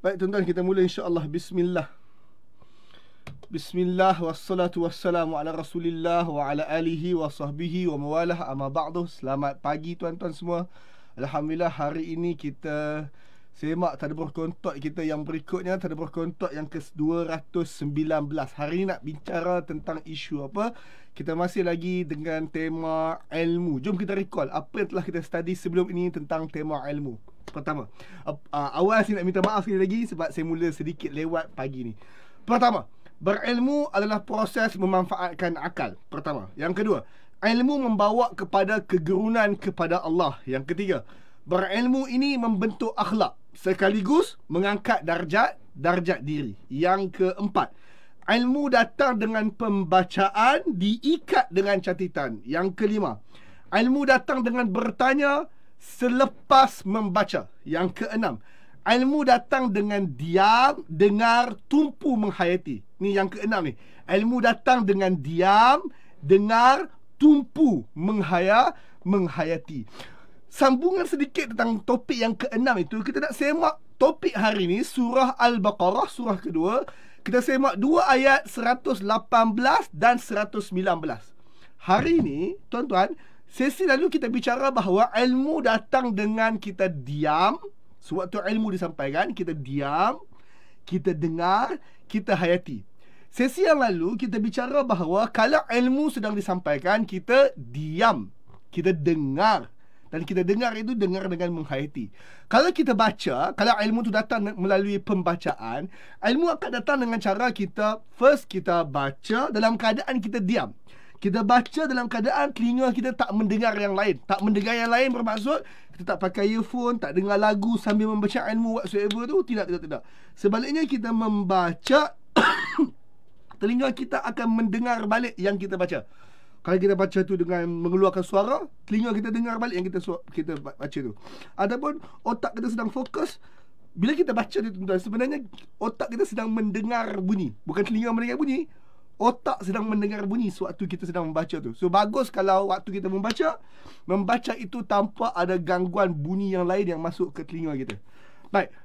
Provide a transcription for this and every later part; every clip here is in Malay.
Baik tuan-tuan, kita mula insya-Allah. Bismillah. Bismillah wassalatu wassalamu ala Rasulillah wa ala alihi wa sahbihi wa mawalah, amma ba'du. Selamat pagi tuan-tuan semua. Alhamdulillah, hari ini kita semak tadabbur kontot kita yang berikutnya, tadabbur kontot yang ke-219. Hari ini nak bicara tentang isu apa? Kita masih lagi dengan tema ilmu. Jom kita recall apa yang telah kita study sebelum ini tentang tema ilmu. Pertama, awal saya nak minta maaf sekali lagi sebab saya mula sedikit lewat pagi ni. Pertama, berilmu adalah proses memanfaatkan akal. Pertama. Yang kedua, ilmu membawa kepada kegerunan kepada Allah. Yang ketiga, berilmu ini membentuk akhlak sekaligus mengangkat darjat diri. Yang keempat, ilmu datang dengan pembacaan diikat dengan catatan. Yang kelima, ilmu datang dengan bertanya selepas membaca. Yang keenam, ilmu datang dengan diam, dengar, tumpu menghayati. Ni yang keenam ni. Ilmu datang dengan diam, dengar, tumpu menghayati. Sambungan sedikit tentang topik yang keenam itu, kita nak semak topik hari ni surah Al-Baqarah, surah kedua. Kita semak dua ayat 118 dan 119. Hari ni, tuan-tuan, sesi lalu kita bicara bahawa ilmu datang dengan kita diam. Sewaktu ilmu disampaikan, kita diam, kita dengar, kita hayati. Sesi yang lalu kita bicara bahawa kalau ilmu sedang disampaikan, kita diam, kita dengar. Dan kita dengar itu dengar dengan menghayati. Kalau kita baca, kalau ilmu itu datang melalui pembacaan, ilmu akan datang dengan cara kita, first kita baca dalam keadaan kita diam. Kita baca dalam keadaan telinga kita tak mendengar yang lain. Tak mendengar yang lain bermaksud kita tak pakai earphone, tak dengar lagu sambil membaca ilmu whatsoever tu. Tidak. Sebaliknya kita membaca telinga kita akan mendengar balik yang kita baca. Kalau kita baca tu dengan mengeluarkan suara, telinga kita dengar balik yang kita baca tu. Ataupun otak kita sedang fokus. Bila kita baca tu tuan-tuan, sebenarnya otak kita sedang mendengar bunyi. Bukan telinga mendengar bunyi, otak sedang mendengar bunyi sewaktu kita sedang membaca tu. So bagus kalau waktu kita membaca itu tanpa ada gangguan bunyi yang lain yang masuk ke telinga kita. Baik.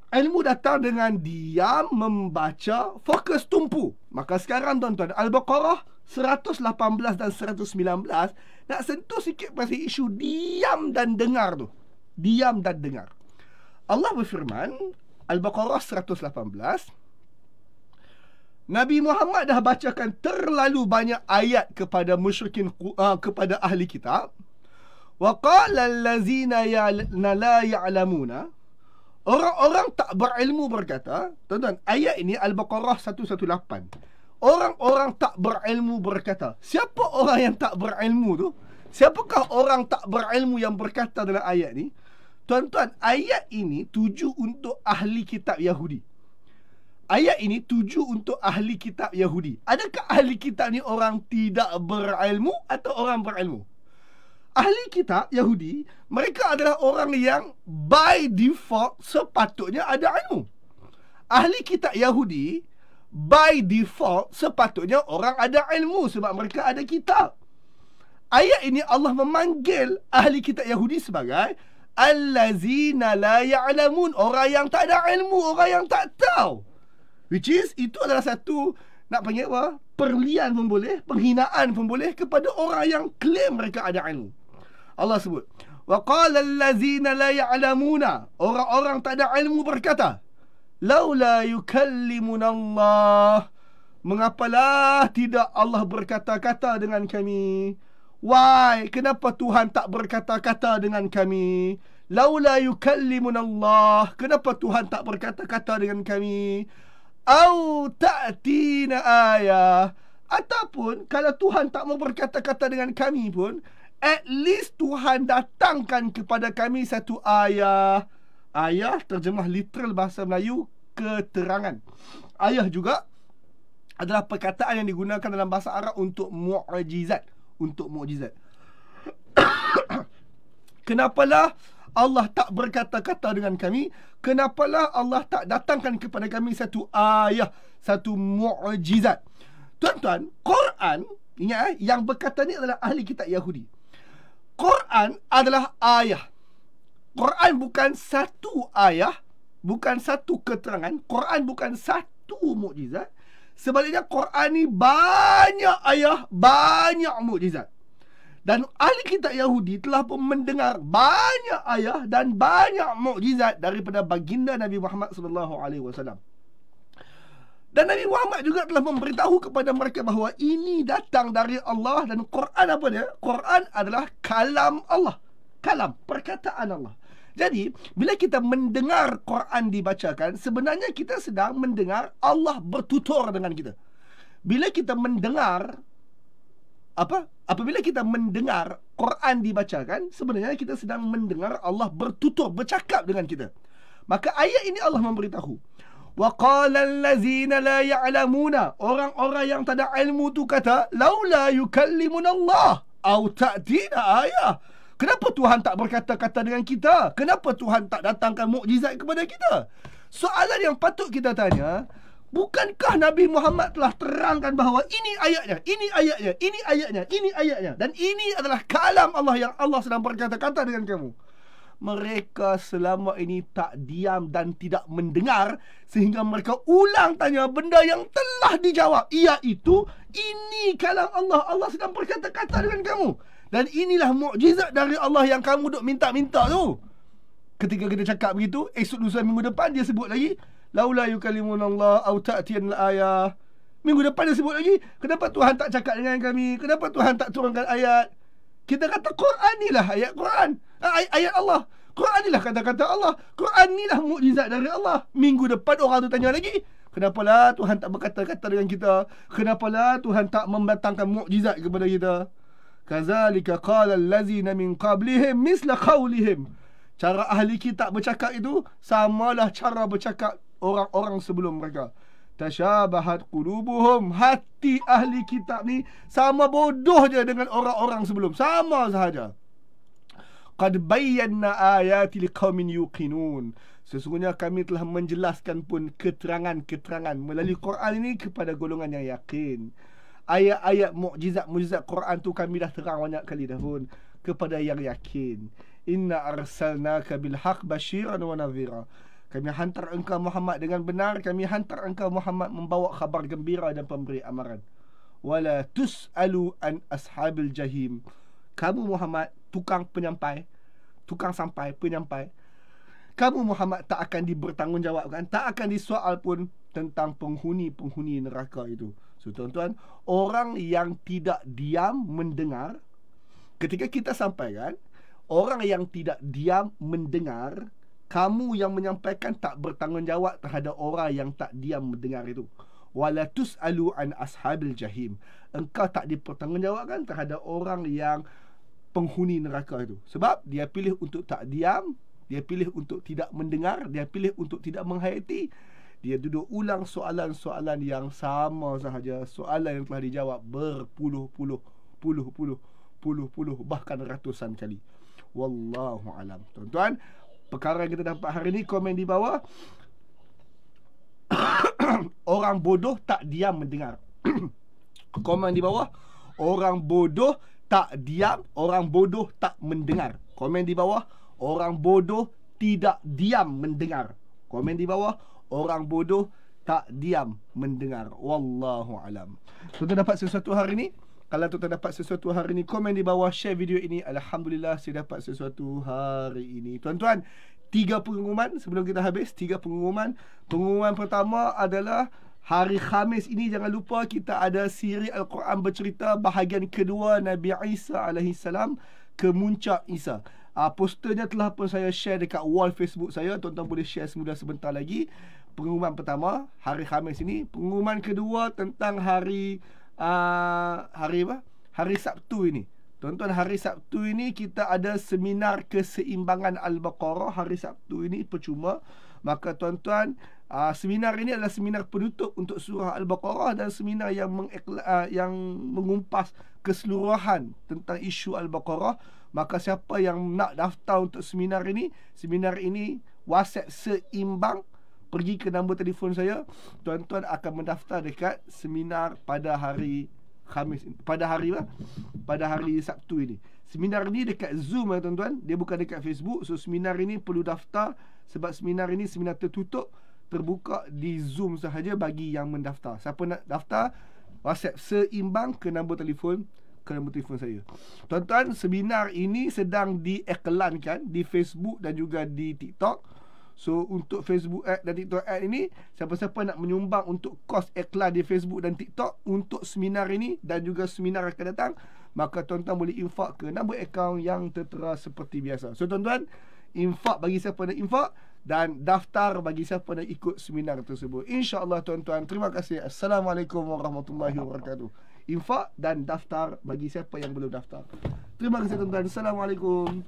Ilmu datang dengan diam, membaca, fokus, tumpu. Maka sekarang tuan-tuan, Al-Baqarah 118 dan 119 nak sentuh sikit pasal isu diam dan dengar tu. Diam dan dengar. Allah berfirman, Al-Baqarah 118, Nabi Muhammad dah bacakan terlalu banyak ayat kepada musyrikin, kepada ahli kitab. Wa qala allazina la ya'lamuna, orang-orang tak berilmu berkata, tuan-tuan, ayat ini Al-Baqarah 118. Orang-orang tak berilmu berkata. Siapa orang yang tak berilmu tu? Siapakah orang tak berilmu yang berkata dalam ayat ni? Tuan-tuan, ayat ini tuju untuk ahli kitab Yahudi. Ayat ini tuju untuk ahli kitab Yahudi. Adakah ahli kitab ni orang tidak berilmu atau orang berilmu? Ahli kitab Yahudi, mereka adalah orang yang by default sepatutnya ada ilmu. Ahli kitab Yahudi, by default sepatutnya orang ada ilmu sebab mereka ada kitab. Ayat ini Allah memanggil ahli kitab Yahudi sebagai allazina la ya'lamun, orang yang tak ada ilmu, orang yang tak tahu. Which is, itu adalah satu, nak panggil apa? Perlian pun boleh, penghinaan pun boleh kepada orang yang klaim mereka ada ilmu. Allah sebut, wa qala allazina la ya'lamuna, orang-orang tak ada ilmu berkata, laula yukallimuna Allah, mengapalah tidak Allah berkata-kata dengan kami? Why? Kenapa Tuhan tak berkata-kata dengan kami? Laula yukallimuna Allah, kenapa Tuhan tak berkata-kata dengan kami? Au ta'tina ayah, ataupun kalau Tuhan tak mau berkata-kata dengan kami pun, at least Tuhan datangkan kepada kami satu ayah. Ayah terjemah literal bahasa Melayu, keterangan. Ayah juga adalah perkataan yang digunakan dalam bahasa Arab untuk mu'jizat. Untuk mu'jizat. Kenapalah Allah tak berkata-kata dengan kami? Kenapalah Allah tak datangkan kepada kami satu ayah, satu mu'jizat? Tuan-tuan, Quran, ingat yang berkata ni adalah ahli kitab Yahudi. Quran adalah ayah. Quran bukan satu ayah, bukan satu keterangan, Quran bukan satu mukjizat. Sebaliknya Quran ni banyak ayat, banyak mukjizat. Dan ahli kitab Yahudi telah pun mendengar banyak ayat dan banyak mukjizat daripada baginda Nabi Muhammad SAW. Dan Nabi Muhammad juga telah memberitahu kepada mereka bahawa ini datang dari Allah. Dan Quran apa dia? Quran adalah kalam Allah. Kalam, perkataan Allah. Jadi, bila kita mendengar Quran dibacakan, sebenarnya kita sedang mendengar Allah bertutur dengan kita. Bila kita mendengar apabila kita mendengar Quran dibacakan, sebenarnya kita sedang mendengar Allah bertutur, bercakap dengan kita. Maka ayat ini Allah memberitahu, wa qala allazina la ya'lamuna, orang-orang yang tak ada ilmu tu kata, laula yukallimuna Allah au ta'tina ayah. Kenapa Tuhan tak berkata-kata dengan kita? Kenapa Tuhan tak datangkan mukjizat kepada kita? Soalan yang patut kita tanya, bukankah Nabi Muhammad telah terangkan bahawa ini ayatnya, ini ayatnya, ini ayatnya, ini ayatnya, dan ini adalah kalam Allah yang Allah sedang berkata-kata dengan kamu? Mereka selama ini tak diam dan tidak mendengar, sehingga mereka ulang tanya benda yang telah dijawab, iaitu ini kalam Allah. Allah sedang berkata-kata dengan kamu. Dan inilah mukjizat dari Allah yang kamu duk minta-minta tu. Ketika kita cakap begitu, esok lusa minggu depan dia sebut lagi, laula yukallimunallah au ta'tiyan al-ayah. Minggu depan dia sebut lagi, kenapa Tuhan tak cakap dengan kami? Kenapa Tuhan tak turunkan ayat? Kita kata Quran ni lah ayat Quran. Ayat Allah. Quran ni lah kata-kata Allah. Quran ni lah mukjizat dari Allah. Minggu depan orang tu tanya lagi, kenapalah Tuhan tak berkata-kata dengan kita? Kenapalah Tuhan tak membatangkan mukjizat kepada kita? Kazalika qala allazina min qablihim misla qawlihim. Cara ahli kitab bercakap itu samalah cara bercakap orang-orang sebelum mereka. Tashabahat qulubuhum, hati ahli kitab ni sama bodoh je dengan orang-orang sebelum, sama sahaja. Qad bayyana ayati liqaumin yuqinun. Sesungguhnya kami telah menjelaskan pun keterangan-keterangan melalui Quran ini kepada golongan yang yakin. Ayat-ayat mukjizat Quran tu kami dah terang banyak kali dah pun kepada yang yakin. Inna arsalnaka bil haqq basyiran wa nadhira. Kami hantar engkau Muhammad dengan benar. Kami hantar engkau Muhammad membawa khabar gembira dan pemberi amaran. Wala tus'alu an ashabil jahim. Kamu Muhammad tukang penyampai, tukang sampai, penyampai. Kamu Muhammad tak akan dibertanggungjawabkan, tak akan disoal pun tentang penghuni-penghuni neraka itu. So tuan-tuan, orang yang tidak diam mendengar, ketika kita sampaikan, orang yang tidak diam mendengar, kamu yang menyampaikan tak bertanggungjawab terhadap orang yang tak diam mendengar itu. Wala tus'alu an ashabil jahim. Engkau tak dipertanggungjawabkan terhadap orang yang penghuni neraka itu. Sebab dia pilih untuk tak diam, dia pilih untuk tidak mendengar, dia pilih untuk tidak menghayati. Dia duduk ulang soalan-soalan yang sama sahaja, soalan yang telah dijawab berpuluh-puluh, bahkan ratusan kali. Wallahu alam. Tuan-tuan, perkara yang kita dapat hari ini, komen di bawah. Orang bodoh tak diam mendengar. Komen di bawah. Orang bodoh tak diam, orang bodoh tak mendengar. Komen di bawah. Orang bodoh tidak diam mendengar. Komen di bawah. Orang bodoh tak diam mendengar. Wallahu alam. Tuan-tuan dapat sesuatu hari ini? Kalau tuan-tuan dapat sesuatu hari ini, komen di bawah, share video ini. Alhamdulillah saya dapat sesuatu hari ini. Tuan-tuan, 3 pengumuman sebelum kita habis. 3 pengumuman. Pengumuman pertama adalah hari Khamis ini, jangan lupa kita ada siri Al-Quran bercerita bahagian kedua Nabi Isa AS, Kemuncak Isa. Posternya telah pun saya share dekat wall Facebook saya. Tuan-tuan boleh share sebentar lagi. Pengumuman pertama hari Khamis ini. Pengumuman kedua tentang hari apa? Hari Sabtu ini. Tuan-tuan, hari Sabtu ini kita ada seminar keseimbangan Al-Baqarah. Hari Sabtu ini percuma. Maka tuan-tuan, seminar ini adalah seminar penutup untuk surah Al-Baqarah dan seminar yang mengumpas keseluruhan tentang isu Al-Baqarah. Maka siapa yang nak daftar untuk seminar ini WhatsApp seimbang, pergi ke nombor telefon saya. Tuan-tuan akan mendaftar dekat seminar pada hari Khamis, pada hari Sabtu ini. Seminar ini dekat Zoom tuan-tuan, dia bukan dekat Facebook. So seminar ini perlu daftar Sebab seminar ini seminar tertutup, terbuka di Zoom sahaja bagi yang mendaftar. Siapa nak daftar, WhatsApp seimbang ke nombor telefon saya. Tuan-tuan, seminar ini sedang diiklankan di Facebook dan juga di TikTok. So untuk Facebook ad dan TikTok ad ini, siapa-siapa nak menyumbang untuk kos iklan di Facebook dan TikTok untuk seminar ini dan juga seminar akan datang, maka tuan-tuan boleh infak ke nombor akaun yang tertera seperti biasa. So tuan-tuan, infak bagi siapa nak infak dan daftar bagi siapa nak ikut seminar tersebut. InsyaAllah tuan-tuan. Terima kasih. Assalamualaikum warahmatullahi wabarakatuh. Infak dan daftar bagi siapa yang belum daftar. Terima kasih tuan-tuan. Assalamualaikum.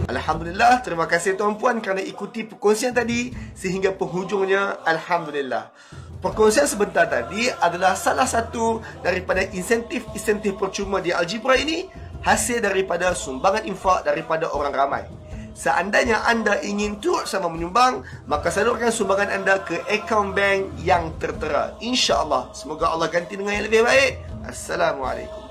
Alhamdulillah, terima kasih tuan-puan kerana ikuti perkongsian tadi sehingga penghujungnya. Alhamdulillah. Perkongsian sebentar tadi adalah salah satu daripada insentif percuma di Algebra ini, hasil daripada sumbangan infak daripada orang ramai. Seandainya anda ingin turut sama menyumbang, maka salurkan sumbangan anda ke akaun bank yang tertera. InsyaAllah, semoga Allah ganti dengan yang lebih baik. Assalamualaikum.